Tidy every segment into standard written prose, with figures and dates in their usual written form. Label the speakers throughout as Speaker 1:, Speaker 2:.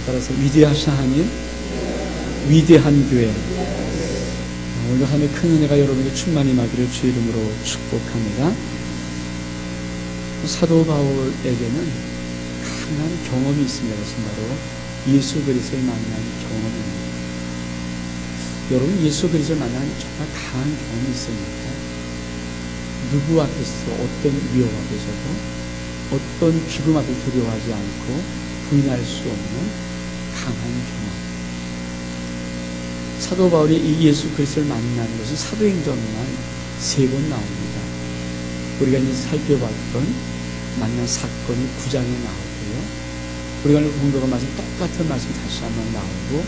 Speaker 1: 따라서 위대하신 하나님, 위대한 교회. 오늘 하나님의 큰 은혜가 여러분에게 충만히 임하기를 주 이름으로 축복합니다. 사도 바울에게는 강한 경험이 있습니다. 그것은 바로 예수 그리스도를 만난 경험입니다. 여러분, 예수 그리스도를 만난 정말 강한 경험이 있습니까? 누구 앞에서, 어떤 위협 앞에서도, 어떤 죽음 앞에 두려워하지 않고 부인할 수 없는 강한 경험. 사도 바울이 이 예수 그리스도를 만난 것은 사도행전만 3번 나옵니다. 우리가 이제 살펴봤던 만난 사건이 9장에 나오고요. 우리가 오늘 공부한 말씀, 똑같은 말씀 다시 한번 나오고,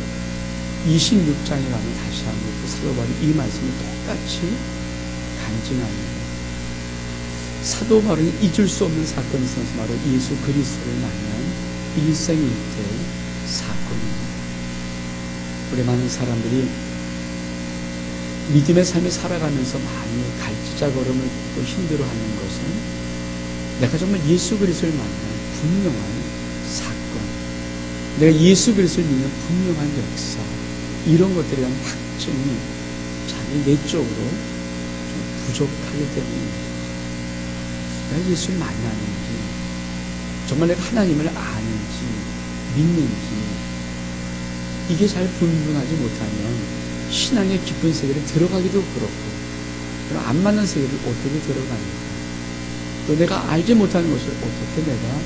Speaker 1: 26장에 가면 다시 한번 또 사도 바울이 이 말씀을 똑같이 간증합니다. 사도 바울은 잊을 수 없는 사건이 있어서 바로 예수 그리스도를 만난 일생일대의 사건입니다. 우리 많은 사람들이 믿음의 삶을 살아가면서 많이 갈지자걸음을 또 힘들어하는 것은 내가 정말 예수 그리스도를 만난 분명한 사건, 내가 예수 그리스도를 믿는 분명한 역사, 이런 것들에 대한 확증이 자기 내적으로 좀 부족하기 때문입니다. 내가 예수를 만나는지, 정말 내가 하나님을 아는지, 믿는지, 이게 잘 분분하지 못하면 신앙의 깊은 세계를 들어가기도 그렇고, 그럼 안 맞는 세계를 어떻게 들어가는가, 또 내가 알지 못하는 것을 어떻게 내가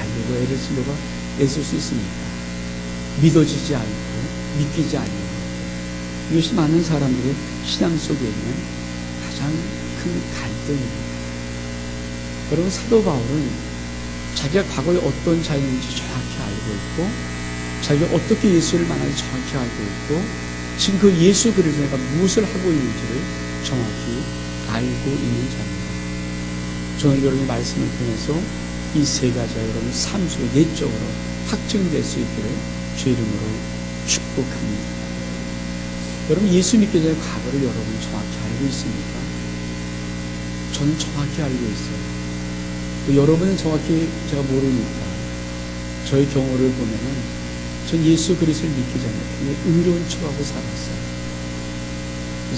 Speaker 1: 알려고 애를 쓰려고 애쓸 수 있습니까? 믿어지지 않고 믿기지 않는 것, 이것이 많은 사람들의 신앙 속에 있는 가장 큰 갈등입니다. 여러분, 사도 바울은 자기가 과거에 어떤 자였는지 정확히 알고 있고, 자기가 어떻게 예수를 만나는지 정확히 알고 있고, 지금 그 예수 그리스도가 무엇을 하고 있는지를 정확히 알고 있는 자입니다. 저는 여러분의 말씀을 통해서 이 3가지가 여러분 삶 속에 내적으로 확증될 수 있기를 주 이름으로 축복합니다. 여러분, 예수 믿기 전에 과거를 여러분 정확히 알고 있습니까? 저는 정확히 알고 있어요. 여러분은 정확히 제가 모르니까 저의 경우를 보면은 전 예수 그리스도를 믿기 전에 굉장히 의로운 척하고 살았어요.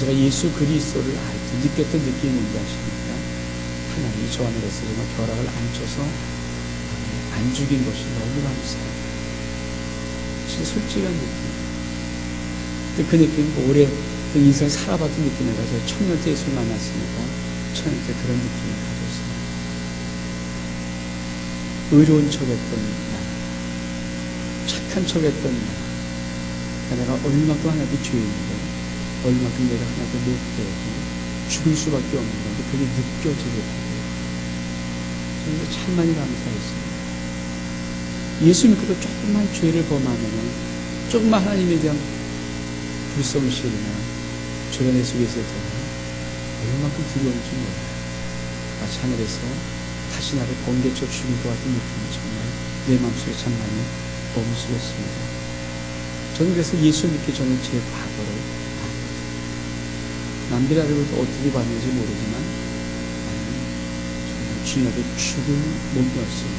Speaker 1: 제가 예수 그리스도를 알 때 느꼈던 느낌이 뭔지 아십니까? 하나님이 저 하늘에서 정말 벼락을 안 쳐서 안 죽인 것이 너무 감사해요. 진짜 솔직한 느낌. 근데 그 느낌은 오래 인생을 살아봤던 느낌이라 제가 청년 때 예수를 만났으니까 청년 때 그런 느낌을 가졌어요. 의로운 척했던 나, 착한 척했던 나, 내가 얼마큼 하나님의 죄인데 얼마큼 내가 하나님께 못되고 죽을 수밖에 없는 건데 그게 느껴지게 되고, 저는 참 많이 감사했어요. 예수 믿고도 조금만 죄를 범하면은, 조금만 하나님에 대한 불성실이나 주변의 속에서 되면 얼마큼 두려운지 몰라요. 마치 하늘에서 다시 나를 번개쳐 죽일 것 같은 느낌이 정말 내 마음속에 참 많이 머무르었습니다. 저는 그래서 예수 믿기 전에 제 과거를 알거든요. 남들이 어떻게 봤는지 모르지만 나는 정말 주님 앞에 죽을 몸이었음을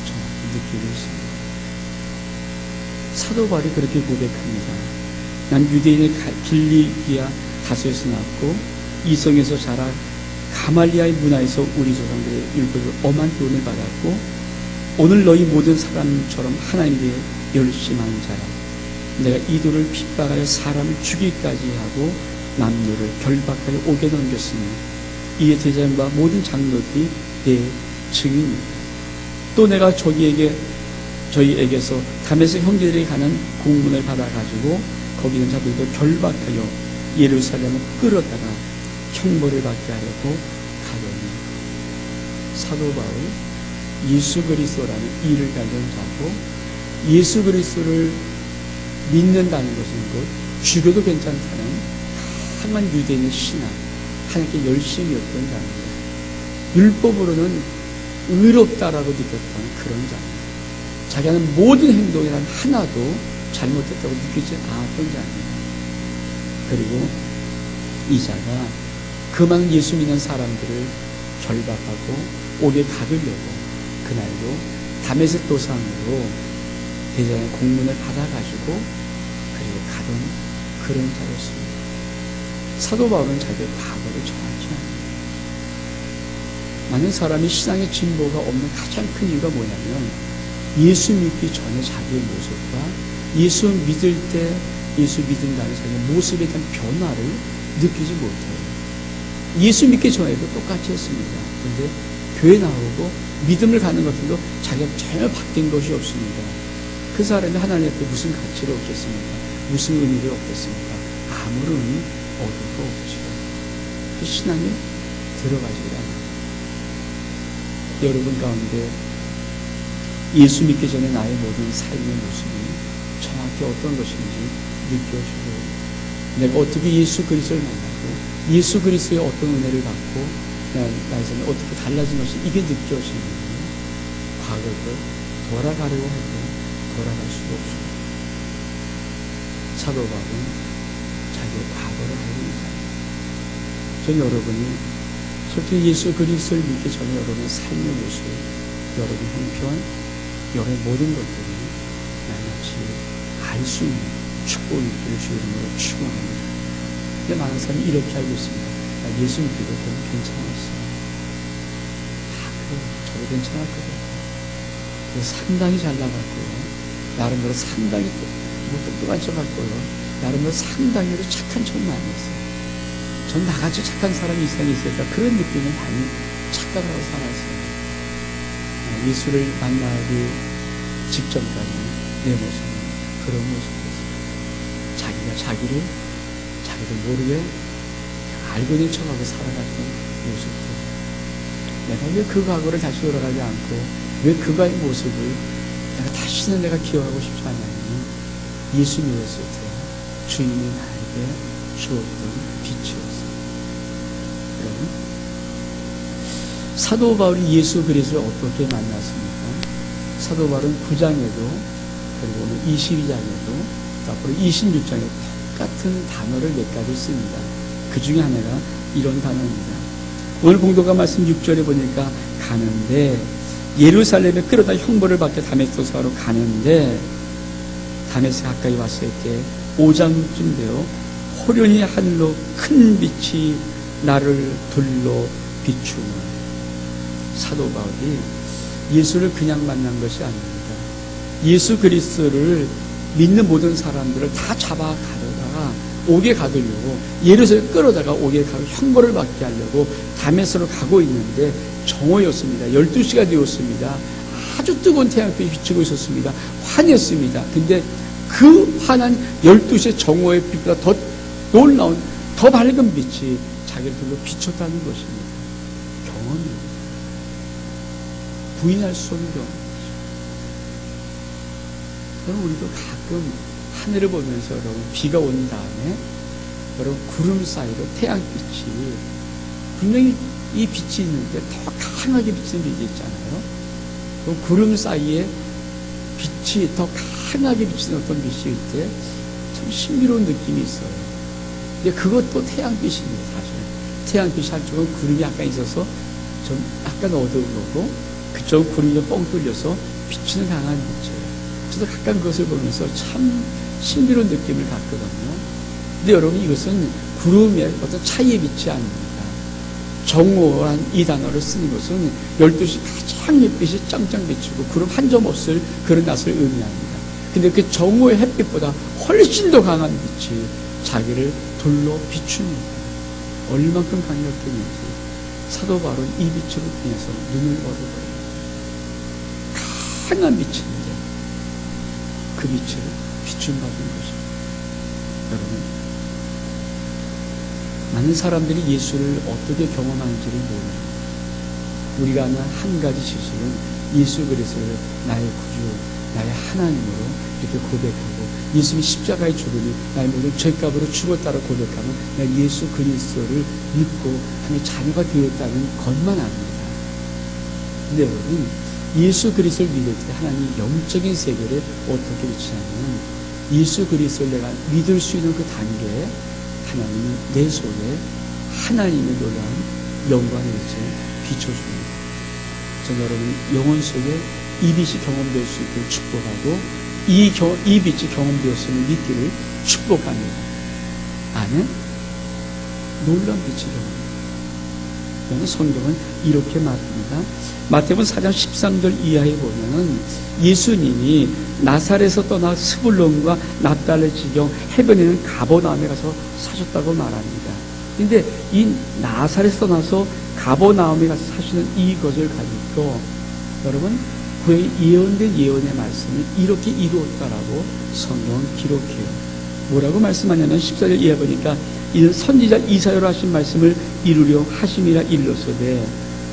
Speaker 1: 정확히 느끼고 있습니다. 사도 바울이 그렇게 고백합니다. 난 유대인의 길리기아 다소에서 낳고 이성에서 자라 가말리아의 문화에서 우리 조상들의 율법을 엄한 교훈을 받았고, 오늘 너희 모든 사람처럼 하나님께 열심한 자라. 내가 이들을 핍박하여 사람을 죽이기까지 하고 남녀를 결박하여 옥에 넘겼으니 이에 대장과 모든 장로들이 내 증인이다. 또 내가 저희에게서 다메섹 형제들이 가는 공문을 받아가지고 거기 있는 자들도 결박하여 예루살렘을 끌어다가 형벌을 받게 하려고 가더니, 사도 바울 예수 그리스도라는 이를 달린 자고, 예수 그리스도를 믿는다는 것은 곧 죽여도 괜찮다는 강한 유대인의 신앙, 하나님께 열심이었던 자입니다. 율법으로는 의롭다라고 느꼈던 그런 자입니다. 자기는 모든 행동이 단 하나도 잘못됐다고 느끼지 않았던 자입니다. 그리고 이 자가 그 많은 예수 믿는 사람들을 결박하고 옥에 가두려고 그날도 다메섹 도상으로 대장의 공문을 받아가지고 그리고 가던 그런 자였습니다. 사도 바울은 자기의 과거를 정확히 합니다. 많은 사람이 신앙의 진보가 없는 가장 큰 이유가 뭐냐면 예수 믿기 전에 자기의 모습과 예수 믿을 때 예수 믿은 다음에 자기의 모습에 대한 변화를 느끼지 못해요. 예수 믿기 전에도 똑같이 했습니다. 그런데 교회 나오고 믿음을 갖는 것들도 자기가 전혀 바뀐 것이 없습니다. 그 사람이 하나님 앞에 무슨 가치를 얻겠습니까? 무슨 의미를 얻겠습니까? 아무런 얻을 거 없죠. 그 신앙에 들어가지를 않아요. 여러분 가운데 예수 믿기 전에 나의 모든 삶의 모습이 정확히 어떤 것인지 느껴지고 내가 어떻게 예수 그리스도를 만나고 예수 그리스도의 어떤 은혜를 받고 나의 삶이 어떻게 달라진 것이 이게 느껴지는 과거를 돌아가려고 해도 돌아갈 수가 없습니다. 사도 바울은 자기의 과거를 알고 있습니다. 전 여러분이 솔직히 예수 그리스도를 믿기 전에 여러분의 삶의 모습, 여러분의 형편, 여러분의 모든 것들이 낱낱이 알 수 있는 축복을 있기를 주의 이름으로 축원합니다. 근데 많은 사람이 이렇게 알고 있습니다. 예수 믿기도 괜찮았어요. 그래, 저도 괜찮았거든요. 상당히 잘 나갔고요. 나름대로 상당히 똑똑한 척 같고요. 나름대로 상당히 착한 척 많이 했어요. 전 나같이 착한 사람이 이 세상에 있을까 그런 느낌을 많이 착각을 하고 살았어요. 예수를 만나기 직전까지 내 모습은 그런 모습이었어요. 자기가 자기도 모르게 알고 있는 척하고 살아갔던 모습들. 내가 왜 그 과거를 다시 돌아가지 않고 왜 그가의 모습을 다시는 내가 기억하고 싶지 않냐면 예수 믿었을 때 주님이 나에게 주었던 빛이었어요. 여러분, 사도 바울이 예수 그리스도를 어떻게 만났습니까? 사도 바울은 9장에도 그리고 오늘 22장에도 앞으로 26장에 똑같은 단어를 몇 가지 씁니다. 그 중에 하나가 이런 단어입니다. 오늘 공동가 말씀 6절에 보니까 가는데 예루살렘에 끌어다 형벌을 받게 다메섹으로 가는데 다메섹 가까이 왔을 때 5장쯤 되어 호련히 하늘로 큰 빛이 나를 둘러 비추는 사도 바울이 예수를 그냥 만난 것이 아닙니다. 예수 그리스도를 믿는 모든 사람들을 다 잡아 가려다가 오게 가두려고 예루살렘 끌어다가 오게 가고 형벌을 받게 하려고 다메섹으로 가고 있는데 정오였습니다. 12시가 되었습니다. 아주 뜨거운 태양빛이 비치고 있었습니다. 환했습니다. 근데 그 환한 12시의 정오의 빛보다 더 놀라운 더 밝은 빛이 자기를 둘러 비쳤다는 것입니다. 경험입니다. 부인할 수 없는 경험이죠. 그럼 우리도 가끔 하늘을 보면서 여러분 비가 온 다음에 여러분 구름 사이로 태양빛이 분명히 이 빛이 있는데 더 강하게 비치는 빛이 있잖아요. 그럼 구름 사이에 빛이 더 강하게 비치는 어떤 빛이 있을 때 참 신비로운 느낌이 있어요. 근데 그것도 태양빛입니다. 사실 태양빛이 한쪽은 구름이 약간 있어서 좀 약간 어두운 거고 그쪽은 구름이 좀 뻥 뚫려서 비치는 강한 빛이에요. 저도 가끔 그것을 보면서 참 신비로운 느낌을 갖거든요. 근데 여러분 이것은 구름의 어떤 차이의 빛이 아닙니다. 정오란 이 단어를 쓰는 것은 12시 가장 햇빛이 짱짱 비치고 구름 한 점 없을 그런 낮을 의미합니다. 근데 그 정오의 햇빛보다 훨씬 더 강한 빛이 자기를 둘러 비춥니다. 얼만큼 강력했는지 사도 바울은 이 빛으로 인해서 눈을 멀어버립니다. 강한 빛인데 그 빛을 비춤받은 것입니다. 여러분, 많은 사람들이 예수를 어떻게 경험하는지를 모릅니다. 우리가 아는 한 가지 지식은 예수 그리스도를 나의 구주, 나의 하나님으로 이렇게 고백하고 예수님이 십자가에 죽으니 나의 모든 죄값으로 죽었다고 고백하면 내가 예수 그리스도를 믿고 하나님의 자녀가 되었다는 것만 압니다. 근데 여러분, 예수 그리스도를 믿을 때 하나님이 영적인 세계를 어떻게 비치냐면 예수 그리스도를 내가 믿을 수 있는 그 단계에 하나님은 내 속에 하나님의 놀라운 영광의 빛을 비춰줍니다. 전 여러분 영혼 속에 이 빛이 경험될 수 있도록 축복하고 이 빛이 경험되었음을 믿기를 축복합니다. 아멘. 놀라운 빛이 경험. 성경은 이렇게 말합니다. 마태복음 4장 13절 이하에 보면은 예수님이 나사렛에서 떠나 스불론과 납달리 지경 해변에 있는 가버나움에 가서 사셨다고 말합니다. 근데 이 나사렛에서 떠나서 가버나움에 가서 사시는 이것을 가지고 여러분 구약에 예언된 예언의 말씀을 이렇게 이루었다라고 성경은 기록해요. 뭐라고 말씀하냐면 14절 이하에 보니까 이는 선지자 이사야로 하신 말씀을 이루려 하심이라 일렀으되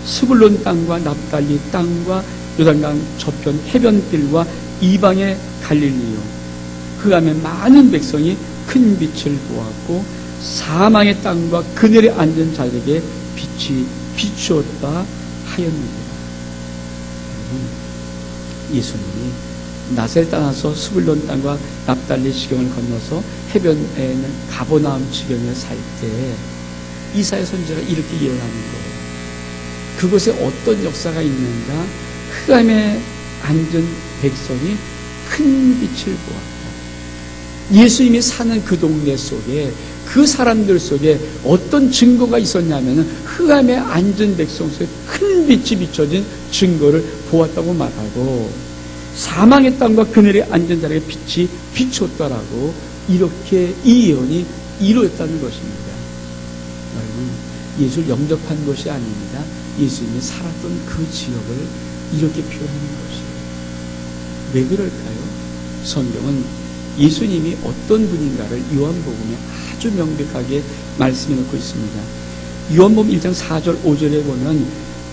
Speaker 1: 스불론 땅과 납달리 땅과 요단강 저편 해변길과 이방의 갈릴리요 그 안에 많은 백성이 큰 빛을 보았고 사망의 땅과 그늘에 앉은 자들에게 빛이 비추었다 하였느니라. 예수님이 나사렛 떠나서 스불론 땅과 납달리 지경을 건너서 해변에 있는 가버나움 지경에 살 때 이사야 선지자가 이렇게 예언하는 거예요. 그곳에 어떤 역사가 있는가? 흑암에 앉은 백성이 큰 빛을 보았고 예수님이 사는 그 동네 속에 그 사람들 속에 어떤 증거가 있었냐면 흑암에 앉은 백성 속에 큰 빛이 비춰진 증거를 보았다고 말하고 사망의 땅과 그늘에 앉은 자에게 빛이 비쳤다라고 이렇게 이 예언이 이루어졌다는 것입니다. 여러분 예수를 영접한 것이 아닙니다. 예수님이 살았던 그 지역을 이렇게 표현하는 것입니다. 왜 그럴까요? 성경은 예수님이 어떤 분인가를 요한복음에 아주 명백하게 말씀해 놓고 있습니다. 요한복음 1장 4절 5절에 보면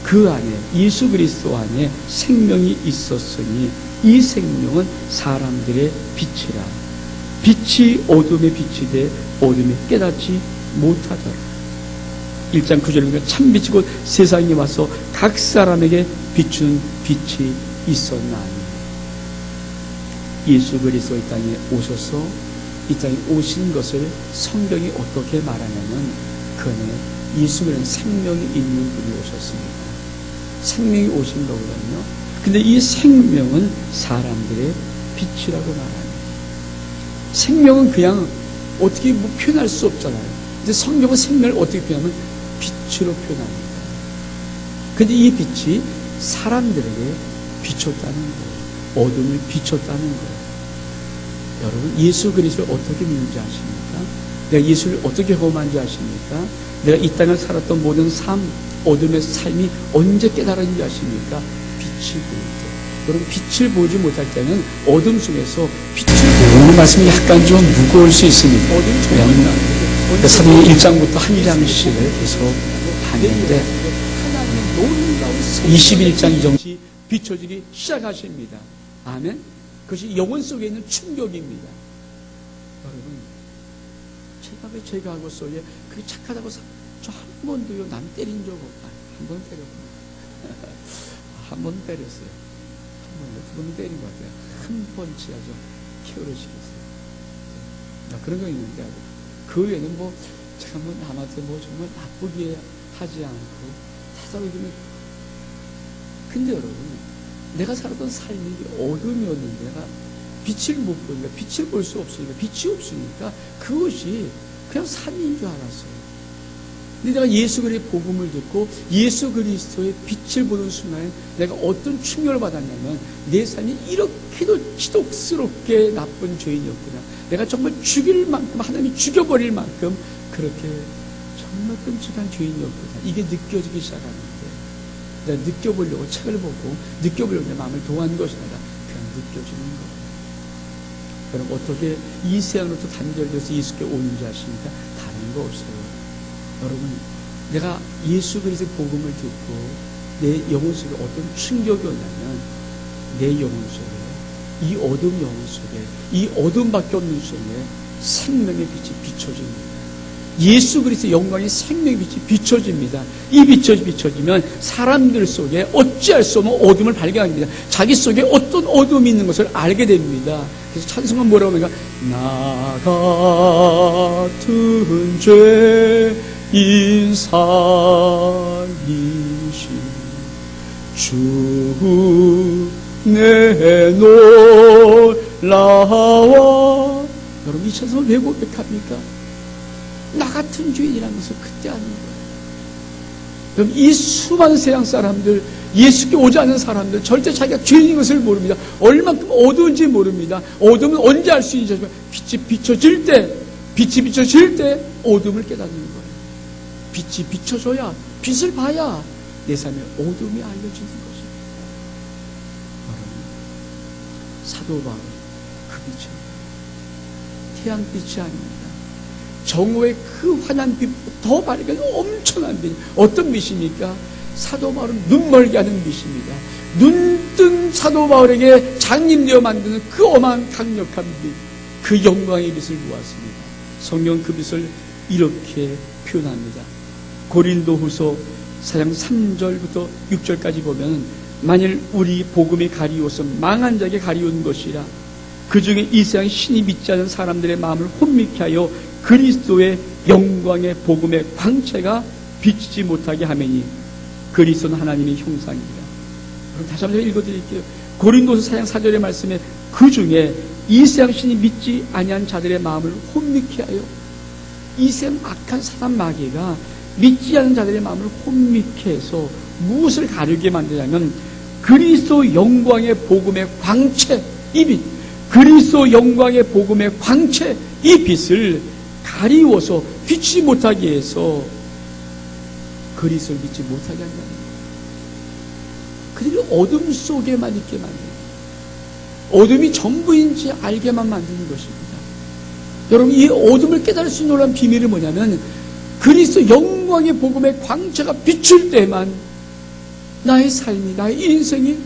Speaker 1: 그 안에 예수 그리스도 안에 생명이 있었으니 이 생명은 사람들의 빛이라. 빛이 어둠에 빛이 돼 어둠에 깨닫지 못하더라. 1장 9절에 참 빛이 곧 세상에 와서 각 사람에게 비추는 빛이 있었나니. 예수 그리스도 이 땅에 오셔서 이 땅에 오신 것을 성경이 어떻게 말하냐면 그 안에 예수 그리스도는 생명이 있는 분이 오셨습니다. 생명이 오신 거거든요. 근데 이 생명은 사람들의 빛이라고 말합니다. 생명은 그냥 어떻게 표현할 수 없잖아요. 근데 성경은 생명을 어떻게 표현하면 빛으로 표현합니다. 근데 이 빛이 사람들에게 비쳤다는 거예요. 어둠을 비쳤다는 거예요. 여러분 예수 그리스도를 어떻게 믿는지 아십니까? 내가 예수를 어떻게 경험한지 아십니까? 내가 이 땅을 살았던 모든 삶, 어둠의 삶이 언제 깨달았는지 아십니까? 빛을 보일 때. 여러분 빛을 보지 못할 때는 어둠 속에서 빛을 보는 말씀이 약간 좀 무거울 수 있습니다. 어둠 속에 사도행 1장부터 한 장씩을 계속 하는데 21장 이정 비춰지기 시작하십니다. 아멘. 그것이 영혼 속에 있는 충격입니다. 여러분 제가 하고 속에 그게 착하다고 저 한 번도요 남 때린 적 없다. 한 번 때렸구나. 한 번 때렸어요. 한 번, 두 번 때린 것 같아요. 큰 펀치 아주 키우르시겠어요. 그런 거 있는데 그 외에는 뭐 제가 뭐 남한테 뭐 정말 나쁘게 하지 않고 타살하기는. 근데 여러분 내가 살았던 삶이 어둠이었는데 내가 빛을 못 보니까 빛을 볼 수 없으니까 빛이 없으니까 그것이 그냥 산인 줄 알았어요. 근데 내가 예수 그리스도의 복음을 듣고 예수 그리스도의 빛을 보는 순간에 내가 어떤 충격을 받았냐면 내 삶이 이렇게도 지독스럽게 나쁜 죄인이었구나. 내가 정말 죽일 만큼 하나님이 죽여버릴 만큼 그렇게 정말 끔찍한 죄인이었구나. 이게 느껴지기 시작하는데 내가 느껴보려고 책을 보고 느껴보려고 내 마음을 동한 것이 아니라 그냥 느껴지는 거예요. 여러분 어떻게 이 세상으로부터 단절돼서 예수께 오는지 아십니까? 다른 거 없어요. 여러분 내가 예수 그리스도의 복음을 듣고 내 영혼 속에 어떤 충격이 오냐면 내 영혼 속에 이 어둠 영혼 속에 이 어둠밖에 없는 속에 생명의 빛이 비춰집니다. 예수 그리스도의 영광의 생명의 빛이 비춰집니다. 이 빛이 비춰지면 사람들 속에 어찌할 수 없는 어둠을 발견합니다. 자기 속에 어떤 어둠이 있는 것을 알게 됩니다. 그래서 찬송은 뭐라고 하는가? 나 같은 죄인 살리신 주 내 나와. 여러분 이 찬송을 왜 고백합니까? 나 같은 죄인이라는 것을 그때 아는 거예요. 여러분 이 수많은 세상 사람들, 예수께 오지 않는 사람들 절대 자기가 죄인인 것을 모릅니다. 얼만큼 어두운지 모릅니다. 어둠은 언제 알 수 있는지. 빛이 비춰질 때 어둠을 깨닫는 거예요. 빛이 비춰져야, 빛을 봐야 내 삶의 어둠이 알려지는 거죠. 여러분 사도 바울 그 빛은 태양빛이 아닙니다. 정오의 그 환한 빛보다 더 밝은 엄청난 빛. 어떤 빛입니까? 사도 바울은 눈멀게 하는 빛입니다. 눈뜬 사도 바울에게 장님되어 만드는 그 어마한 강력한 빛, 그 영광의 빛을 보았습니다. 성경 그 빛을 이렇게 표현합니다. 고린도후서 4장 3절부터 6절까지 보면, 만일 우리 복음이 가리워서 망한 자에게 가리운 것이라 그 중에 이 세상 신이 믿지 않은 사람들의 마음을 혼미케 하여 그리스도의 영광의 복음의 광채가 비치지 못하게 하매니 그리스도는 하나님의 형상이라. 그럼 다시 한번 읽어드릴게요. 고린도서 4장 4절의 말씀에 그 중에 이 세상 신이 믿지 아니한 자들의 마음을 혼미케 하여, 이 세상 악한 사단 마귀가 믿지 않은 자들의 마음을 혼미케 해서 무엇을 가르게 만드냐면 그리스도 영광의 복음의 광채, 이 빛, 그리스도 영광의 복음의 광채, 이 빛을 가리워서 비치지 못하게 해서 그리스도를 믿지 못하게 한다는 거예요. 그들을 어둠 속에만 있게 만드는, 어둠이 전부인지 알게만 만드는 것입니다. 여러분 이 어둠을 깨달을 수 있는 놀라운 비밀은 뭐냐면, 그리스도 영광의 복음의 광채가 비출 때만 나의 삶이, 나의 인생이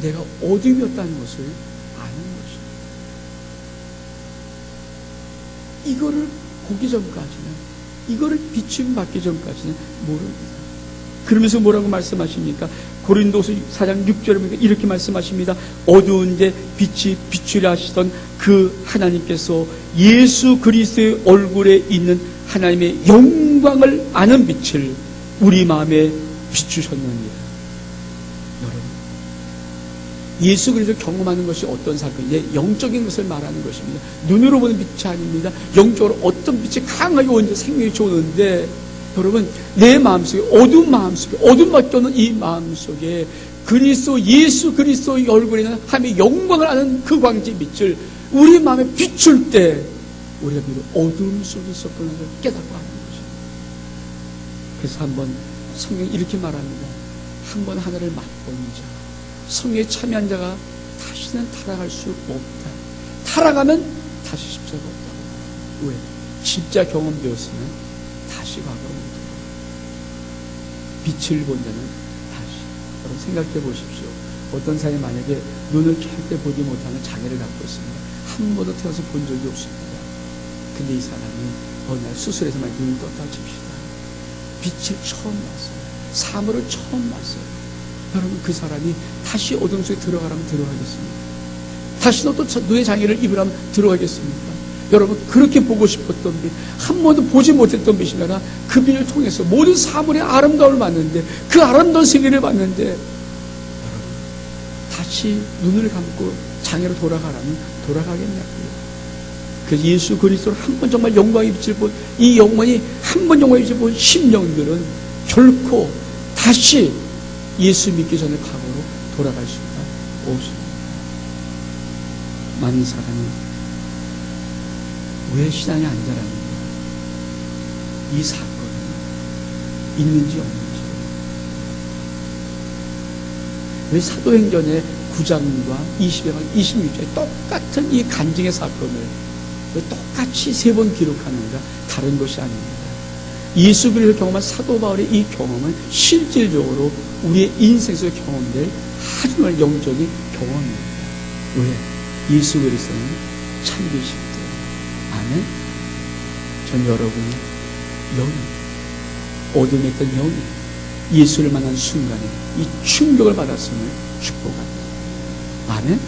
Speaker 1: 내가 어둠이었다는 것을 아는 것입니다. 이거를 보기 전까지는, 이거를 비춤 받기 전까지는 모릅니다. 그러면서 뭐라고 말씀하십니까? 고린도서 4장 6절에 보니까 이렇게 말씀하십니다. 어두운 데 빛이 비추려 하시던 그 하나님께서 예수 그리스도의 얼굴에 있는 하나님의 영광을 아는 빛을 우리 마음에 비추셨느니라. 여러분, 예수 그리스도를 경험하는 것이 어떤 사건이냐? 영적인 것을 말하는 것입니다. 눈으로 보는 빛이 아닙니다. 영적으로 어떤 빛이 강하게 오는데 생명이 오는데, 여러분 내 마음속에, 어두운 마음속에, 어둠밖에 없는 이 마음속에 그리스도, 예수 그리스도의 얼굴에 있는 하나님의 영광을 아는 그 광채의 빛을 우리 마음에 비출 때 우리가 비록 어둠 속에 있었구나 를 깨닫고 하는 것입니다. 그래서 한번 성경이 이렇게 말합니다. 한번 하나를 맛본 자, 성령에 참여한 자가 다시는 타락할 수 없다. 타락하면 다시 십자가 없다고. 왜? 진짜 경험되었으면 다시 과거로 못 돌아가. 빛을 본 자는 다시. 여러분 생각해 보십시오. 어떤 사람이 만약에 눈을 절대 보지 못하는 장애를 갖고 있습니다. 한 번도 태어나서 본 적이 없습니다. 근데 이 사람이 어느 날 수술해서 만 눈을 떴다 칩시다. 빛을 처음 봤어요. 사물을 처음 봤어요. 여러분 그 사람이 다시 어둠 속에 들어가라면 들어가겠습니까? 다시 또 눈의 장애를 입으라면 들어가겠습니까? 여러분 그렇게 보고 싶었던 빛, 한 번도 보지 못했던 빛이라 그 빛을 통해서 모든 사물의 아름다움을 봤는데, 그 아름다운 세계를 봤는데, 여러분 다시 눈을 감고 장애로 돌아가라면 돌아가겠냐고요. 그래서 예수 그리스도를 한 번 정말 영광의 빛을 본, 이 영혼이 한 번 영광의 빛을 본 심령들은 결코 다시 예수 믿기 전에 과거로 돌아갈 수가 없습니다. 많은 사람이 왜 신앙이 안 자랍니까? 이 사건은 있는지 없는지. 왜 사도행전의 9장과 20장, 26장에 똑같은 이 간증의 사건을 왜 똑같이 3번 기록하는가? 다른 것이 아닙니다. 예수 그리스도를 경험한 사도 바울의 이 경험은 실질적으로 우리의 인생 속에 경험될 아주 영적인 경험입니다. 왜? 예수 그리스도는 참빛이기 때문에. 아멘? 전 여러분이 영이, 어둠에 있던 영이 예수를 만난 순간에 이 충격을 받았음을 축복합니다. 아멘?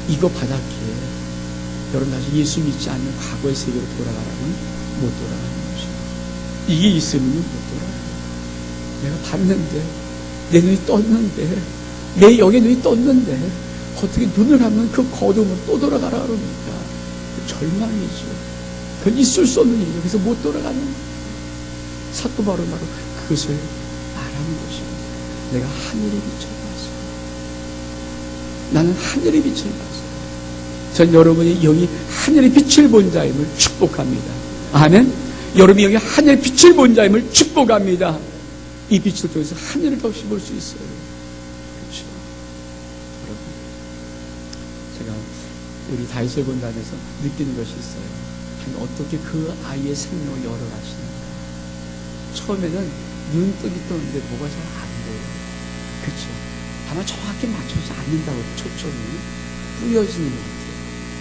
Speaker 1: 이거 받았기에 여러분 다시 예수 믿지 않는 과거의 세계로 돌아가라면 못 돌아가는 것입니다. 이게 있으면 못 돌아가요. 내가 봤는데, 내 눈이 떴는데, 내 영의 눈이 떴는데, 어떻게 눈을 감으면 그 거둠으로 또 돌아가라 그럽니까? 그 절망이죠. 그건 있을 수 없는 일이죠. 그래서 못 돌아가는 거예요. 사도 바로 그것을 말하는 것입니다. 내가 하늘의 빛을 봤어요. 나는 하늘의 빛을 봤어요. 전 여러분이 여기 하늘의 빛을 본 자임을 축복합니다. 아멘. 여러분이 여기 하늘의 빛을 본 자임을 축복합니다. 이 빛을 통해서 하늘을 더 볼 수 있어요. 그렇죠. 여러분, 제가 우리 다윗을 본다면서 느끼는 것이 있어요. 어떻게 그 아이의 생명을 열어가시는가. 처음에는 눈뜨기 뜨는데 뭐가 잘 안 보여요. 그렇죠. 아마 정확히 맞춰지지 않는다고 초점이 뿌려지는 것 같아요.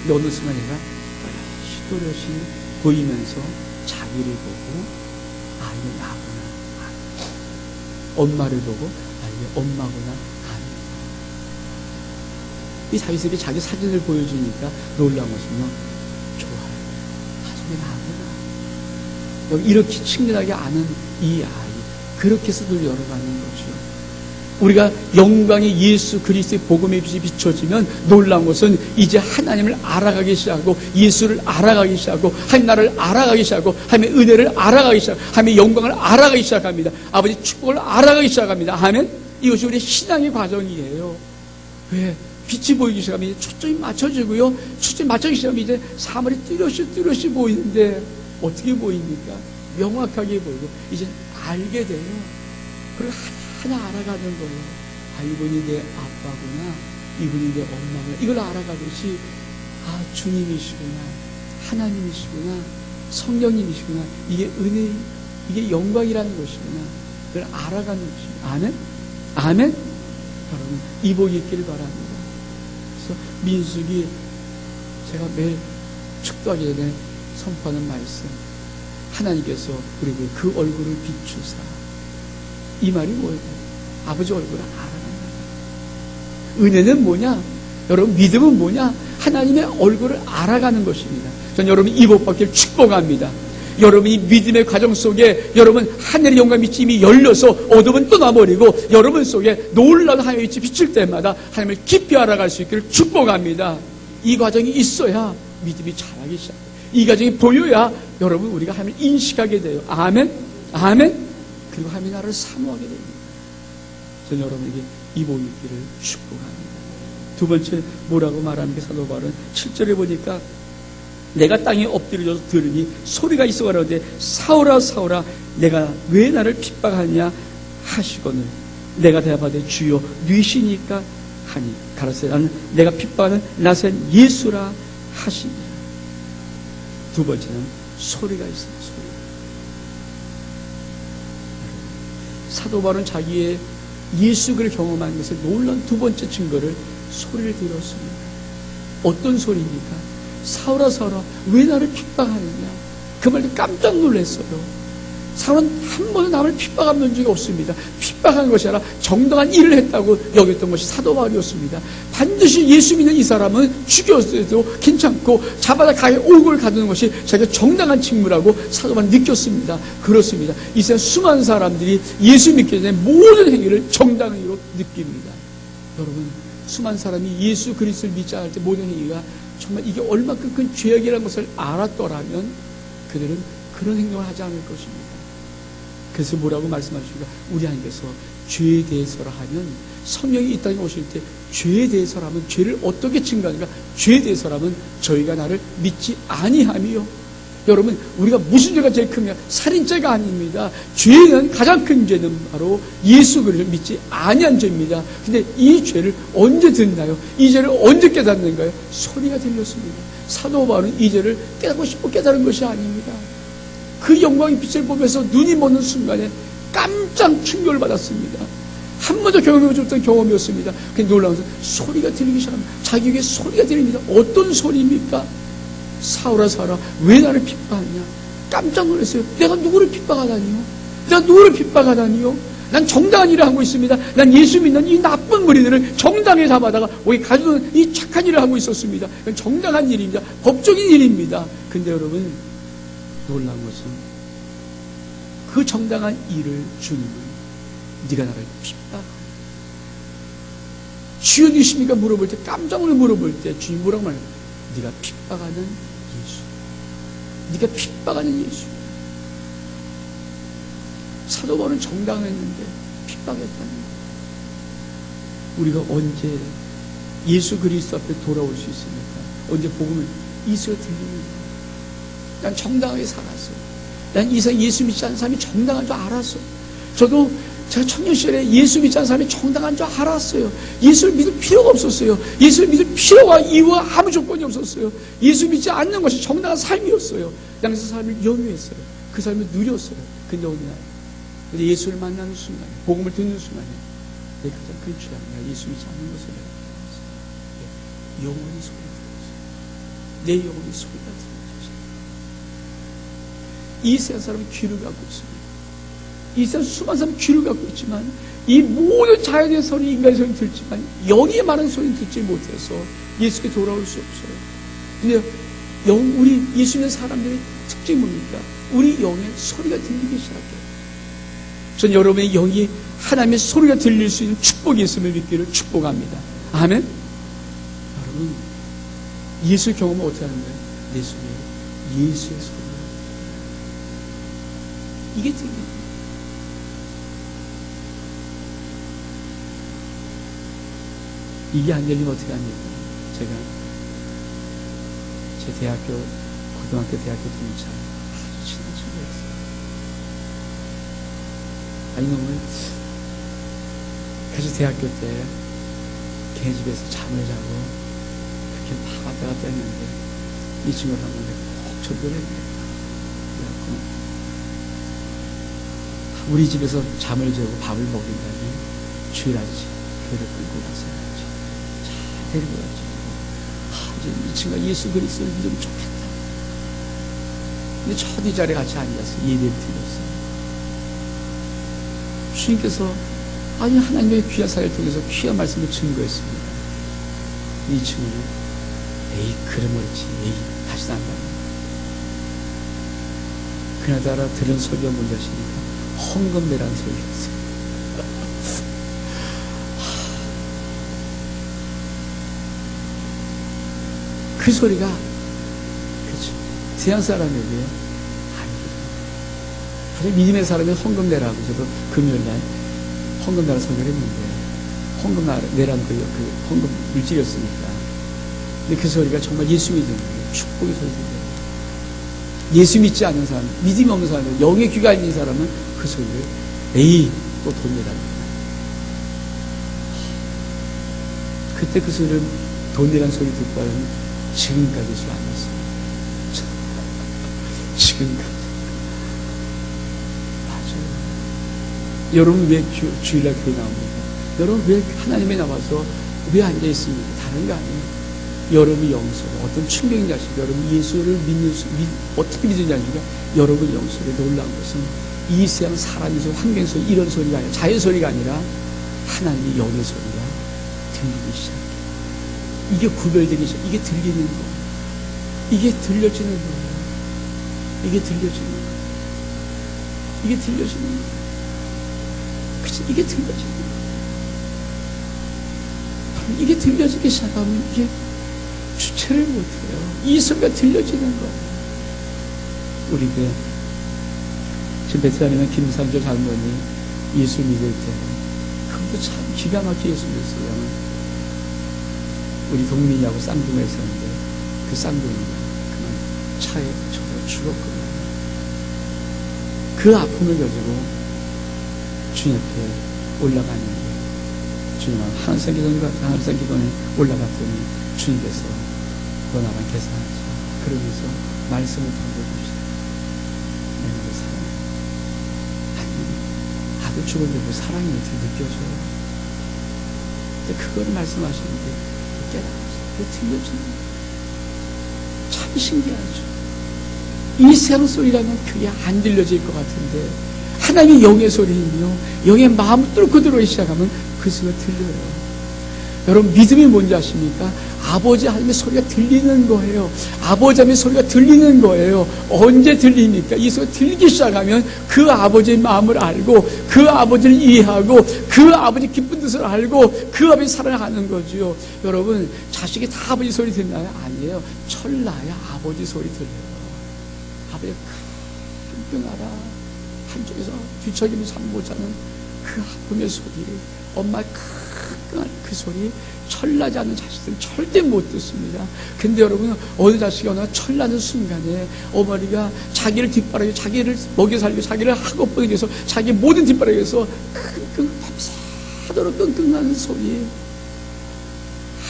Speaker 1: 근데 어느 순간 얘가 또렷이 보이면서 자기를 보고 이게 나구나. 엄마를 보고 이게 엄마구나. 이 다윗에게 자기 사진을 보여주니까 놀라운 것은요. 좋아요. 저게 나구나. 여기 이렇게 친근하게 아는 이 아이. 그렇게 해서 늘 열어가는 거죠. 우리가 영광의 예수 그리스도의 복음의 빛이 비춰지면 놀라운 것은 이제 하나님을 알아가기 시작하고 예수를 알아가기 시작하고 하나님 나라를 알아가기 시작하고 하나님의 은혜를 알아가기 시작하고 하나님의 영광을 알아가기 시작합니다. 아버지 축복을 알아가기 시작합니다. 아멘. 이것이 우리의 신앙의 과정이에요. 왜? 빛이 보이기 시작하면 이제 초점이 맞춰지고요. 초점이 맞춰지기 시작하면 이제 사물이 뚜렷이 보이는데 어떻게 보입니까? 명확하게 보이고 이제 알게 돼요. 그리고 하나 알아가는 거예요. 이분이 내 아빠구나. 이분이 내 엄마구나. 이걸 알아가듯이 주님이시구나. 하나님이시구나. 성령님이시구나. 이게 은혜, 이게 영광이라는 것이구나. 그걸 알아가는 것입니다. 아멘? 아멘? 여러분, 이 복이 있기를 바랍니다. 그래서 민수기 제가 매일 축도하기 전에 선포하는 말씀. 하나님께서 우리에게 그 얼굴을 비추사. 이 말이 뭐예요? 아버지 얼굴을 알아간다. 은혜는 뭐냐? 여러분, 믿음은 뭐냐? 하나님의 얼굴을 알아가는 것입니다. 전 여러분 이 복 받기를 축복합니다. 여러분이 믿음의 과정 속에 여러분 하늘의 영광 빛이 이미 열려서 어둠은 떠나버리고 여러분 속에 놀라운 하나님의 빛이 비칠 때마다 하나님을 깊이 알아갈 수 있기를 축복합니다. 이 과정이 있어야 믿음이 자라기 시작해요. 이 과정이 보여야 여러분 우리가 하나님을 인식하게 돼요. 아멘? 아멘? 그리고 하나님의 나라를 사모하게 됩니다. 저는 여러분에게 이 복이 있기를 축복합니다. 두 번째 뭐라고 말하는 게 사도 바울은 7절에 보니까 내가 땅에 엎드려져서 들으니 소리가 있어 가라오되 사울아 사울아 내가 왜 나를 핍박하냐 하시거늘 내가 대답하되 주여 뉘시니까 하니 가라사대 나는 내가 핍박하는 나사렛 예수라 하시니라. 두 번째는 소리가 있습니다. 소리. 사도 바울은 자기의 예수를 경험한 것을 놀라운 두 번째 증거를 소리를 들었습니다. 어떤 소리입니까? 사울아 사울아 왜 나를 핍박하느냐. 그 말에 깜짝 놀랐어요. 사울은 한 번도 남을 핍박한 적이 없습니다. 핍박한 것이 아니라 정당한 일을 했다고 여겼던 것이 사도 바울이었습니다. 반드시 예수 믿는 이 사람은 죽였어도 괜찮고 잡아다 가게 옥을 가두는 것이 자기가 정당한 직무라고 사도 바울은 느꼈습니다. 그렇습니다. 이 세상 수많은 사람들이 예수 믿기 전에 모든 행위를 정당한 행위로 느낍니다. 여러분, 수많은 사람이 예수 그리스도를 믿지 않을 때 모든 행위가 정말 이게 얼마큼 큰 죄악이라는 것을 알았더라면 그들은 그런 행동을 하지 않을 것입니다. 그래서 뭐라고 말씀하십니까? 우리 하나님께서 죄에 대해서라 하면 성령이 이 땅에 오실 때 죄에 대해서라면 죄를 어떻게 증거하는가? 죄에 대해서라면 저희가 나를 믿지 아니하며. 여러분, 우리가 무슨 죄가 제일 크냐? 살인죄가 아닙니다. 죄는 가장 큰 죄는 바로 예수 그리스도를 믿지 아니한 죄입니다. 근데 이 죄를 언제 듣나요? 이 죄를 언제 깨닫는가요? 소리가 들렸습니다. 사도 바울은 이 죄를 깨닫고 싶어 깨달은 것이 아닙니다. 그 영광의 빛을 보면서 눈이 먼 순간에 깜짝 충격을 받았습니다. 한 번도 경험해보지 못한 경험이었습니다. 근데 놀라운 것은 소리가 들리기 시작합니다. 자기에게 소리가 들립니다. 어떤 소리입니까? 사울아 사울아 왜 나를 핍박하냐. 깜짝 놀랐어요. 내가 누구를 핍박하다니요? 내가 누구를 핍박하다니요? 난 정당한 일을 하고 있습니다. 난 예수 믿는 이 나쁜 무리들을 정당에 잡아다가 오게 가두는 이 착한 일을 하고 있었습니다. 그건 정당한 일입니다. 법적인 일입니다. 근데 여러분, 놀라운 것은 그 정당한 일을 주님은 네가 나를 핍박하라. 주여 누구십니까? 물어볼 때, 깜짝 놀라 물어볼 때 주님 뭐라고 말해요? 네가 핍박하는 예수. 네가 핍박하는 예수. 사도 바울은 정당했는데 핍박했다는 거예요. 우리가 언제 예수 그리스도 앞에 돌아올 수 있습니까? 언제 복음을 이수가 들리는 거예요. 난 정당하게 살았어. 난 이상 예수 믿지 않는 사람이 정당한 줄 알았어. 저도 제가 청년 시절에 예수 믿지 않는 사람이 정당한 줄 알았어요. 예수를 믿을 필요가 없었어요. 예수를 믿을 필요와 이유와 아무 조건이 없었어요. 예수 믿지 않는 것이 정당한 삶이었어요. 양세 삶을 영위했어요. 그 삶을 누렸어요. 근데 어느 날 예수를 만나는 순간에, 복음을 듣는 순간에 내 가장 큰 죄악이 내가 예수 믿지 않는 것을 내가 알았어요. 영혼이 소리가 들었어요. 내 영혼이 소리가 들었어요. 이 세상 사람은 귀를 갖고 있습니다. 이 세상 수많은 사람은 귀를 갖고 있지만 이 모든 자연의 소리, 인간의 소리는 듣지만 영이 말하는 소리는 듣지 못해서 예수께 돌아올 수 없어요. 근데 우리 예수 믿는 사람들의 특징이 뭡니까? 우리 영의 소리가 들리기 시작해요. 전 여러분의 영이 하나님의 소리가 들릴 수 있는 축복이 있음을 믿기를 축복합니다. 아멘? 여러분, 예수 경험은 어떻게 하는 거예요? 내 속에 예수의 소리가. 이게 들립니다. 이게 안 열리면 어떻게 합니까? 제가 제 대학교, 고등학교, 대학교 동창 아주 친한 친구였어요. 아니, 너무, 그래서 대학교 때 걔네 집에서 잠을 자고 그렇게 막 왔다 갔다 했는데 이 친구를 한번 꼭 전도를 했네요. 그래갖고 우리 집에서 잠을 재우고 밥을 먹인 다음에 주일 아침 교회를 끌고 갔어요. 잘 데리고 가지고 이제 이 친구가 예수 그리스도를 믿으면 좋겠다. 근데 첫 이 자리에 같이 앉아서 예배를 드렸어요. 주님께서 아니 하나님의 귀한 사역을 통해서 귀한 말씀을 증거했습니다. 이 친구는 에이 그러므로지 에이 다시 안 가요. 그나저나 들은 소리가 뭔지 아십니까? 헌금내라는 소리였어요. 그 소리가 그렇죠. 세상 사람에게 아닙니다. 그래 믿음의 사람이 헌금 내라고 저도 금요일날 헌금 내라 설교를 했는데 헌금 내라는 그 헌금 물질이었으니까. 근데 그 소리가 정말 예수 믿는 거예요. 축복의 소리인데 예수 믿지 않는 사람, 믿음이 없는 사람, 영의 귀가 있는 사람은 그 소리를 에이 또 돈 내라는 거예요. 그때 그 소리를 돈 내라는 소리 듣고 하면 지금까지 술 안 했습니다. 지금까지. 맞아요. 여러분 왜 주일날 교회 나옵니까? 여러분 왜 하나님에 나와서 왜 앉아있습니까? 다른 거 아니에요. 여러분의 영속에 어떤 충격인지 아십니까? 여러분 예수를 어떻게 믿는지 아십니까? 여러분 영속에 놀라운 것은 이 세상 사람의 소리, 환경 소리, 이런 소리가 아니라 자연 소리가 아니라 하나님의 영의 소리가 들리기 시작해요. 이게 구별되기 시작. 이게 들리는 거예요. 이게 들려지는 거예요. 이게 들려지는 거예요. 이게 들려지는 거예요. 그치? 이게 들려지는 거예요. 이게 들려지기 시작하면 이게 주체를 못해요. 이 소리가 들려지는 거예요. 우리 지금 베트남에 김삼조 장로님 예수 믿을 때 그것도 참 기가 막히게 예수 믿었어요. 우리 동민이하고 쌍둥이를 했었는데 그 쌍둥이가 그만 차에 쳐서 죽었거든요. 그 아픔을 가지고 주님 앞에 올라갔는데 주님 항상 기도원에 올라갔더니 주님께서 너 나랑 계산하자. 그러면서 말씀을 던져주시다. 내가 너 사랑해. 아니 아들 죽었는데 뭐 사랑이 어떻게 느껴져요? 근데 그거를 말씀하시는데 깨달았어요. 들려지는 거예요. 참 신기하죠. 이 세상 소리라면 그게 안 들려질 것 같은데 하나님의 영의 소리이며 영의 마음을 뚫고 들어오기 시작하면 그 소리가 들려요. 여러분, 믿음이 뭔지 아십니까? 아버지 하나님의 소리가 들리는 거예요. 아버지 하나님의 소리가 들리는 거예요. 언제 들립니까? 이 소리가 들리기 시작하면 그 아버지의 마음을 알고, 그 아버지를 이해하고, 그 아버지 기쁜 뜻을 알고, 그 아버지 사랑을 하는 거죠. 여러분, 자식이 다 아버지 소리 듣나요? 아니에요. 철나야 아버지 소리 들려요. 아버지가 끙끙하라. 한쪽에서 뒤척이면 잠 못 자는 그 아픔의 소리, 엄마의 끙끙한 그 소리, 철나지 않는 자식들은 절대 못 듣습니다. 근데 여러분, 어느 자식이 어느 철나는 순간에 어머니가 자기를 뒷바라기, 자기를 먹여 살리고 자기를 학업보기 위해서 자기 모든 뒷바라기에서 끙끙 밤새도록 끙끙하는 소리,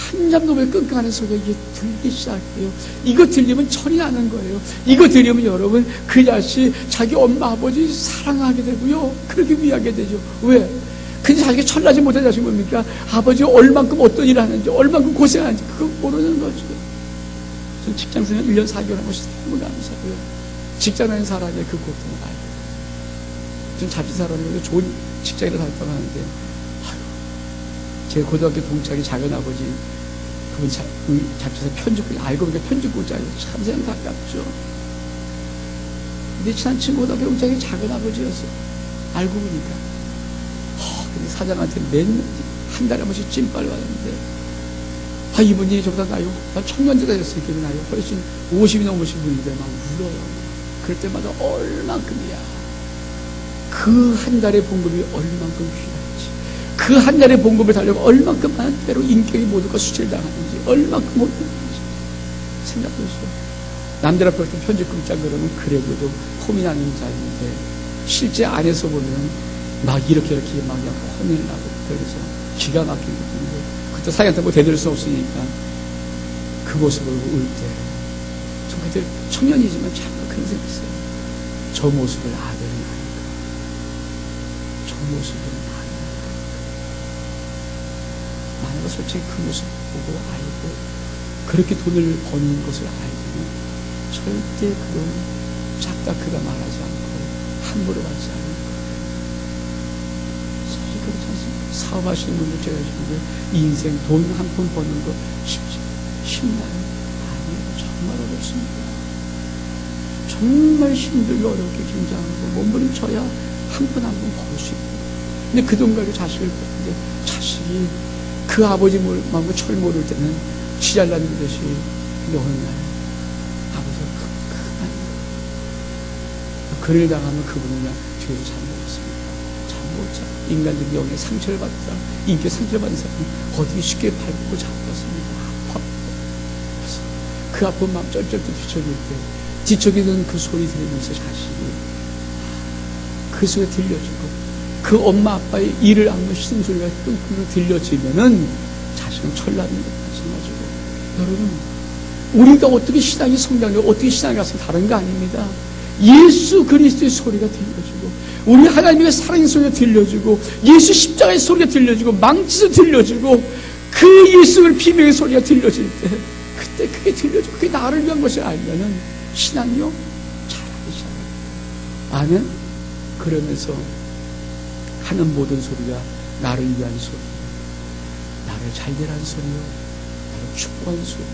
Speaker 1: 한잠도 왜 끙끙하는 소리가 이게 들리기 시작해요. 이거 들리면 철이 나는 거예요. 이거 들리면 여러분, 그 자식 자기 엄마 아버지 사랑하게 되고요, 그렇게 위하게 되죠. 왜? 근데 자기가 철나지 못한 자식이 뭡니까? 아버지가 얼만큼 어떤 일을 하는지, 얼만큼 고생하는지 그거 모르는 거죠. 전 직장생활 1년 4개월 한 것이 너무 감사하고요. 직장 다니는 사람의 그 고통을 알고, 전 잡지사람이고 좋은 직장이라 살다고 하는데, 제 고등학교 동창이 작은 아버지, 그분 잡지사 편집국, 알고 보니까 편집국장이에요. 참 생각 가깝죠. 근데 친한 친구 고등학교 동창이 작은 아버지였어요. 알고 보니까. 근데 사장한테 한 달에 한 번씩 찐빨 왔는데, 이분이 저보다 나이가, 난 청년제가 됐어요. 기분 나이가 훨씬 50이 넘으신 분인데 막 울어요. 그럴 때마다 얼만큼이야. 그 한 달의 봉급이 얼만큼 귀한지, 그 한 달의 봉급을 달려고 얼만큼 많은 때로 인격이 모두가 수출당하는지, 얼만큼 모두가 생각해보세요. 남들 앞에 좀 편집국장 그러면 그래도 폼이 나는 자인데, 실제 안에서 보면 막 이렇게 막 그냥 혼을 나고, 그래서 기가 막힌 것인데, 그때 사장한테 뭐 대들 수 없으니까 그 모습을 울 때, 전 그때 청년이지만 참 그런 생각했어요. 저 모습을 아들은 아닐까? 저 모습은 아닐까? 만약 솔직히 그 모습 보고 알고 그렇게 돈을 버는 것을 알면 절대 그런 작다 그가 말하지 않고 함부로 받지 않을 거예요. 그렇지 않습니까? 사업하시는 분들 제가 지금 인생 돈 한 푼 버는 거 쉽나요? 아니에요. 정말 어렵습니다. 정말 힘들고 어렵게 긴장하고 몸부림쳐야 한 푼 한 푼 벌 수 있고, 근데 그 돈 가지고 자식을 보는데, 자식이 그 아버지 마음으로 철 모를 때는 지잘나는 듯이, 근데 어느 날 아버지가 끔끔한 거예요. 그를 당하면 그분은 그냥 뒤에서 잠들었습니다. 인간적인 영에 상처를 받은 사람, 인격에 상처를 받은 사람은 어떻게 쉽게 밟고 잡혔습니다. 아파. 그 아픈 마음 쩔쩔 뒤척일 때, 뒤척이는 그 소리 들으면서 자식이 그 소리 들려주고, 그 엄마 아빠의 이를 안고 씻은 소리가 끙끙 들려지면은 자식은 철나는 것 마찬가지고, 여러분, 우리가 어떻게 신앙이 성장하고 어떻게 신앙이 갔으면 다른 거 아닙니다. 예수 그리스도의 소리가 들려주고, 우리 하나님의 사랑의 소리가 들려주고, 예수 십자가의 소리가 들려주고, 망치도 들려주고, 그 예수를 비명의 소리가 들려질 때, 그때 그게 들려주고, 그게 나를 위한 것을 알면은 신앙이요 잘하기 시작합니다. 아멘. 그러면서 하는 모든 소리가 나를 위한 소리요, 나를 잘되라는 소리요, 나를 축복하는 소리요.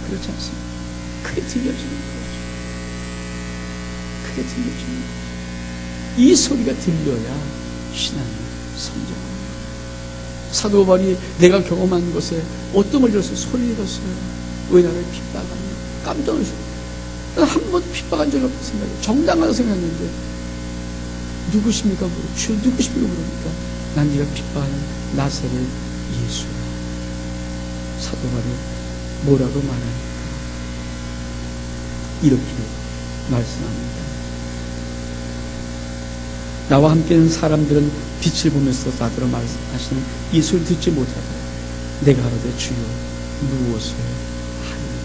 Speaker 1: 그렇지 않습니까? 그게 들려지는 거죠. 그게 들려지는 거죠. 이 소리가 들려야 신앙이 성장합니다. 사도 바울이 내가 경험한 것에 어떤 걸 들었어요? 소리를 들었어요. 왜 나를 핍박하냐? 깜짝 놀랐어요. 한 번도 핍박한 적이 없다고 생각해요. 정당하다고 생각했는데, 누구십니까? 주여 누구십니까? 그러니까 난 네가 핍박하는 나사렛 예수라. 사도 바울이 뭐라고 말합니까? 이렇게 말씀합니다. 나와 함께 있는 사람들은 빛을 보면서 나더러 말씀하시는 이 소리를 듣지 못하고, 내가 하라되 주여 무엇을 하리까?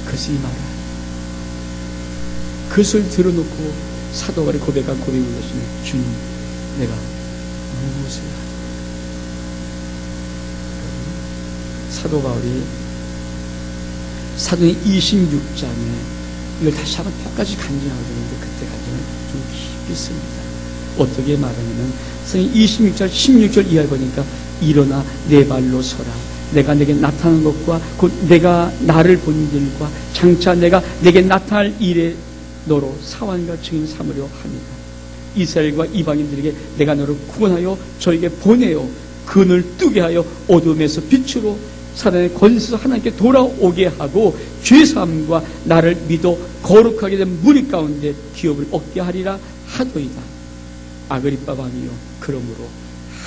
Speaker 1: 그것이 이 말이야. 그 소리를 들어놓고 사도 바울이 고백한 고백을 하시는, 주님 내가 무엇을 하리까? 사도 바울이 사도행 26장에 이걸 다시 한번 끝까지 간증하고 있는데, 그때 간증을 좀 깊이 씁니다. 어떻게 말하냐면 성경 26절 16절 이하에 보니까 일어나 내 발로 서라. 내가 내게 나타난 것과 곧 내가 나를 본 일과 장차 내가 내게 나타날 일에 너로 사환과 증인 삼으려 합니다. 이스라엘과 이방인들에게 내가 너를 구원하여 저에게 보내어 그 눈을 뜨게 하여 어둠에서 빛으로 사단의 권세에서 하나님께 돌아오게 하고 죄사함과 나를 믿어 거룩하게 된 무리 가운데 기업을 얻게 하리라 하도이다. 아그리빠 왕이요, 그러므로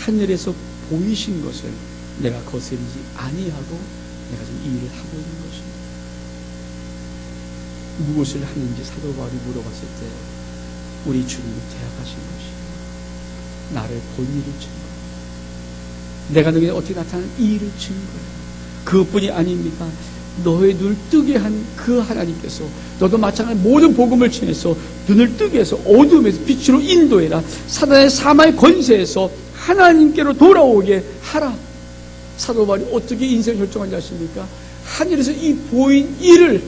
Speaker 1: 하늘에서 보이신 것을 내가 거스르지 아니하고 내가 지금 이 일을 하고 있는 것입니다. 무엇을 하는지 사도 바울이 물어봤을 때 우리 주님이 대답하신 것이 나를 본 일을 증거해요. 내가 너에게 어떻게 나타난 이 일을 증거해요. 그것뿐이 아닙니다. 너의 눈을 뜨게 한 그 하나님께서 너도 마찬가지로 모든 복음을 통해서 눈을 뜨게 해서 어둠에서 빛으로 인도해라. 사단의 사마의 권세에서 하나님께로 돌아오게 하라. 사도 바울이 어떻게 인생을 결정한지 아십니까? 하늘에서 이 보인 일을,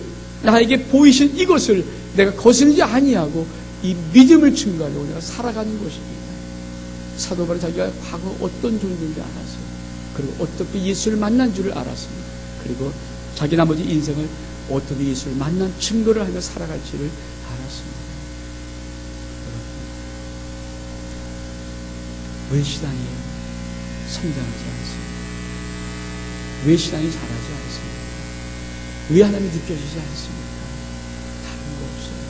Speaker 1: 나에게 보이신 이것을 내가 거스르지 아니하고 이 믿음을 증거하려고 내가 살아가는 것입니다. 사도 바울이 자기가 과거 어떤 존재인지 알았어요. 그리고 어떻게 예수를 만난 줄을 알았습니다. 그리고 자기 나머지 인생을 어떻게 예수를 만난 증거를 하며 살아갈지를 알았습니다. 왜 신앙이 성장하지 않습니까? 왜 신앙이 자라지 않습니까? 왜 하나님이 느껴지지 않습니까? 다른 거 없어요.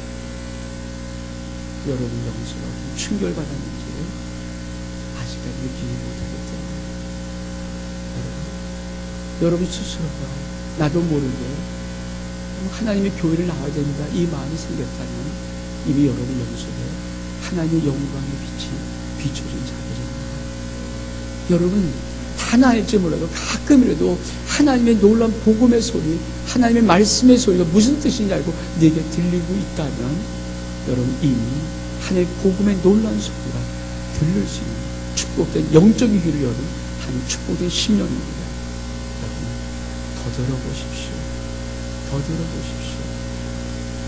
Speaker 1: 여러분 영수가 충격받았는지를 아직까지 느끼지 못하기 때문에 여러분 스스로가 나도 모르게 하나님의 교회를 나와야 된다 이 마음이 생겼다면 이미 여러분 영속에 하나님의 영광의 빛이 비춰진 자들입니다. 여러분 다 알지 몰라도 가끔이라도 하나님의 놀라운 복음의 소리, 하나님의 말씀의 소리가 무슨 뜻인지 알고 내게 들리고 있다면 여러분 이미 하나님의 복음의 놀라운 소리가 들릴 수 있는 축복된 영적인 귀를 여는 하나님 축복된 심령입니다. 여러분 더 들어보십시오. 더 들어보십시오.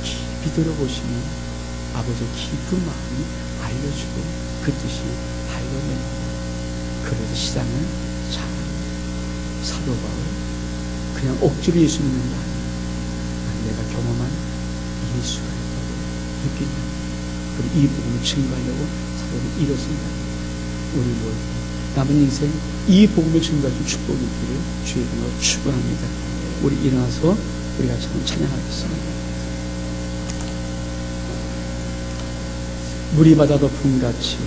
Speaker 1: 깊이 들어보시면 아버지의 깊은 마음이 알려주고 그 뜻이 발견됩니다. 그래서 시장은 잘합니다. 사도 바울 그냥 억지로 예수 믿는 게 아니에요. 내가 경험한 예수가 있다고 느낀다. 그리고 이 복음을 증거하려고 사도는 일었습니다. 우리 모두 남은 인생 이 복음을 증거할 수 축복이 있기를 주의 이름으로 축원합니다. 우리 일어나서 우리가 참 찬양하겠습니다. 물이 바다 덮음같이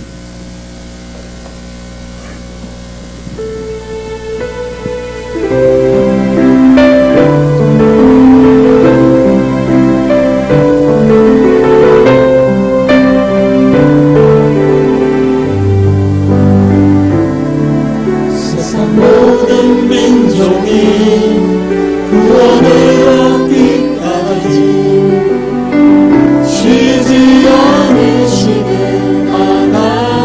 Speaker 2: 세상 모든 민족이 구원을 얻기까지 쉬지 않으시는 하나님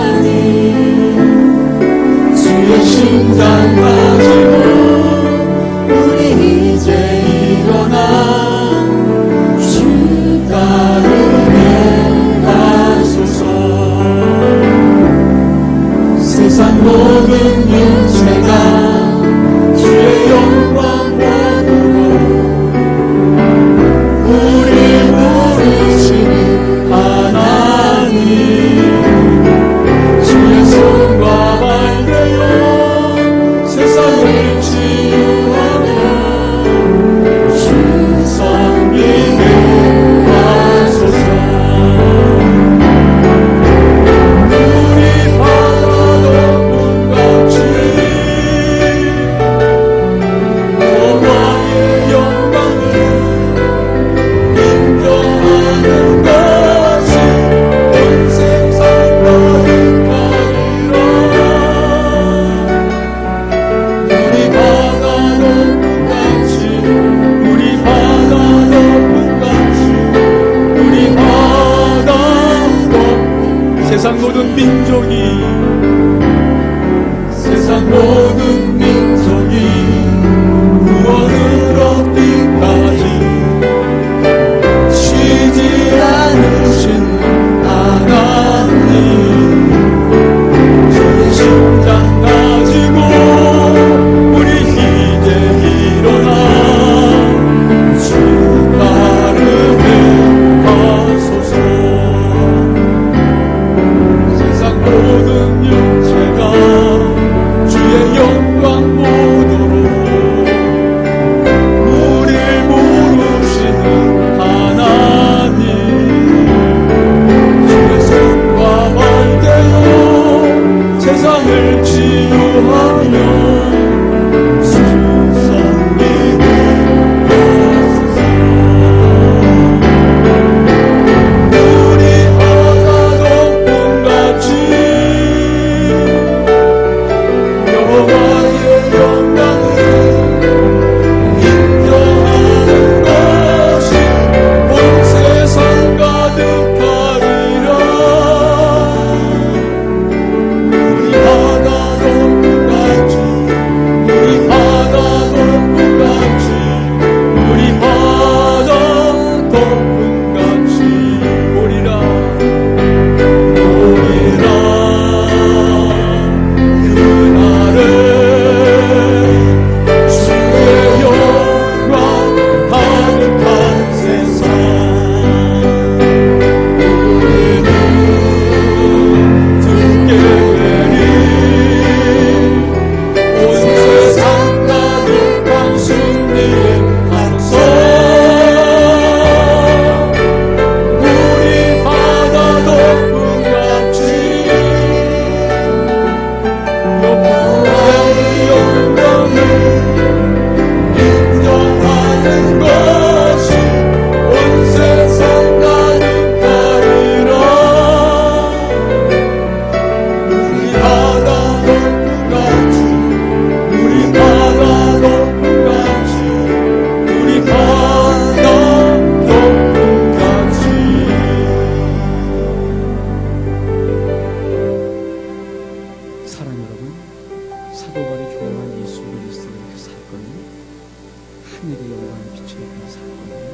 Speaker 1: 하늘의 영광을 비추는 사건이에요.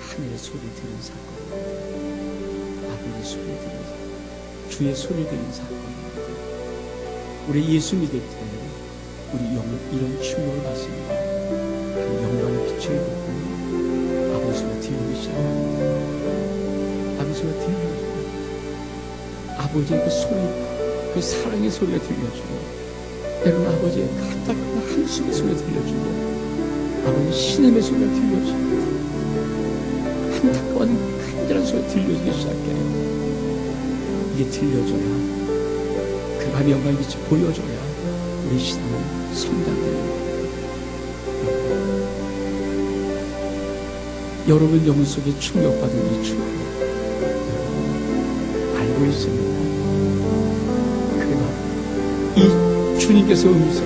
Speaker 1: 하늘의 소리 들은 사건입니다. 아버지의 소리 들은 사건, 주의 소리 들은 사건입니다. 우리 예수 믿을 때 우리 이런 충격을 받습니다. 그 영광의 빛을 보고 아버지 소리가 들리기 시작합니다. 아버지 소리가 들려주고 아버지의 그 소리, 그 사랑의 소리가 들려주고 때로는 아버지의 가득한 한숨의 소리가 들려주고 아버지 신음의 소리가 들려주고 안타까운 간절한 소리가 들려주기 시작해요. 이게 들려줘야 그 밤의 영광의 빛이 보여줘야 우리 신앙은 성장됩니다. 여러분 영혼 속에 충격받은 이 충격 알고 있습니다. 그러나 이 주님께서 음성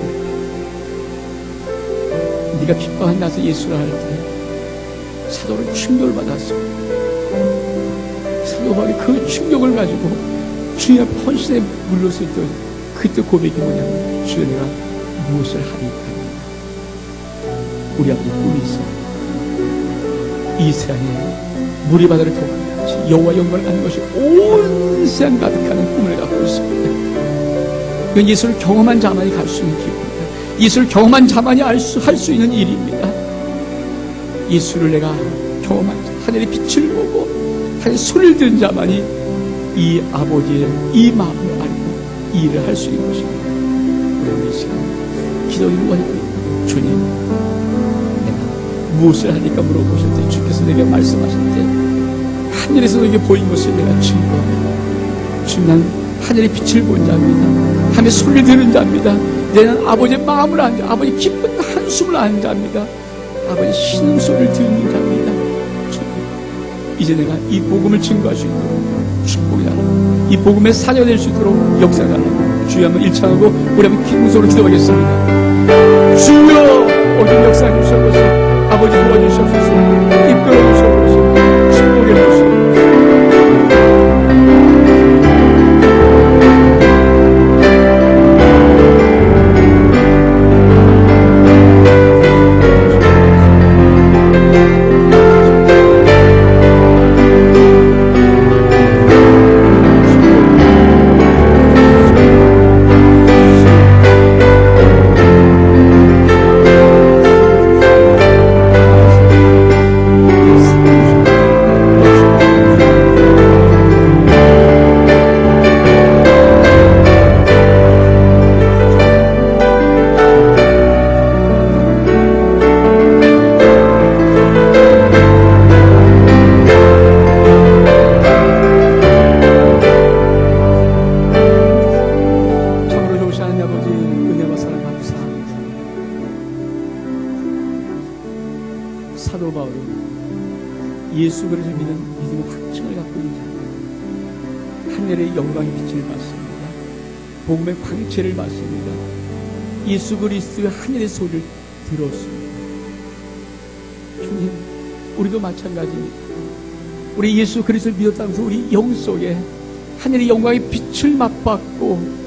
Speaker 1: 네가 핍박한 나서 예수라 할 때 사도는 충격을 받았습니다. 사도 바울이 그 충격을 가지고 주님 앞에 헌신에 물렀을 때 그때 고백이 뭐냐면 주여 내가 무엇을 하리까. 우리 앞에 꿈이 있습니다. 이 세상에 물이 바다를 통하여 여호와 영광을 갖는 것이 온 세상 가득하는 꿈을 갖고 있습니다. 이건 예수를 경험한 자만이 갈 수 있는 길입니다. 예수를 경험한 자만이 할 수 있는 일입니다. 예수를 내가 경험한 자, 하늘의 빛을 보고 하늘의 소리를 들은 자만이 이 아버지의 이 마음을 알고 이 일을 할 수 있는 것입니다. 우리 이 시간 기도 인원입니다. 주님, 내가 무엇을 하니까 물어보실 때 주께서 내게 말씀하실 때 하늘에서 내게 보인 것을 내가 증거합니다. 주님, 난 하늘의 빛을 본 자입니다. 하늘의 소리를 들은 자입니다. 내는 아버지의 마음을 아는 자, 아버지의 기쁜 한숨을 아는 자입니다. 아버지의 신음소리를 듣는 자입니다. 주님, 이제 내가 이 복음을 증거할 수 있도록 축복이달라. 이 복음의 사녀가 될 수 있도록 역사해달라. 주여 한번 일창하고 우리 한번 기도로 기도하겠습니다. 주여 오늘 역사해 주셔서 아버지 도와주셔서 이끌어 주셔서 축복해 주시옵소서. 사도 바울은 예수 그리스도를 믿는 믿음의 확증을 갖고 있는 자입니다. 하늘의 영광의 빛을 받습니다. 복음의 광채를 받습니다. 예수 그리스도의 하늘의 소리를 들었습니다. 주님, 우리도 마찬가지입니다. 우리 예수 그리스도를 믿었다면서 우리 영 속에 하늘의 영광의 빛을 맛봤고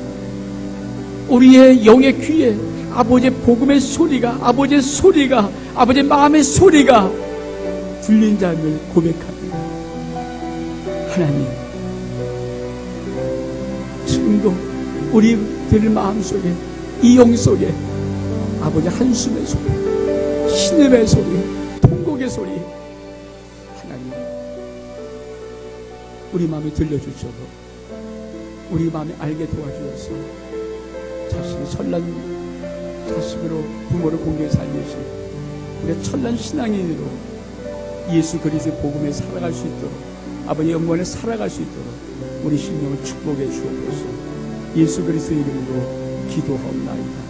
Speaker 1: 우리의 영의 귀에 아버지의 복음의 소리가, 아버지의 소리가, 아버지의 마음의 소리가 들린 자를 고백합니다. 하나님, 지금도 우리들 마음속에, 이 영 속에 아버지 한숨의 소리, 신음의 소리, 통곡의 소리, 하나님 우리 마음에 들려주셔서 우리 마음에 알게 도와주셔서 자신이 천란 자식으로 부모를 공경해 살리시 우리가 천란 신앙인으로 예수 그리스도의 복음에 살아갈 수 있도록 아버지의 영광을 살아갈 수 있도록 우리 심령을 축복해 주옵소서. 예수 그리스도의 이름으로 기도하옵나이다.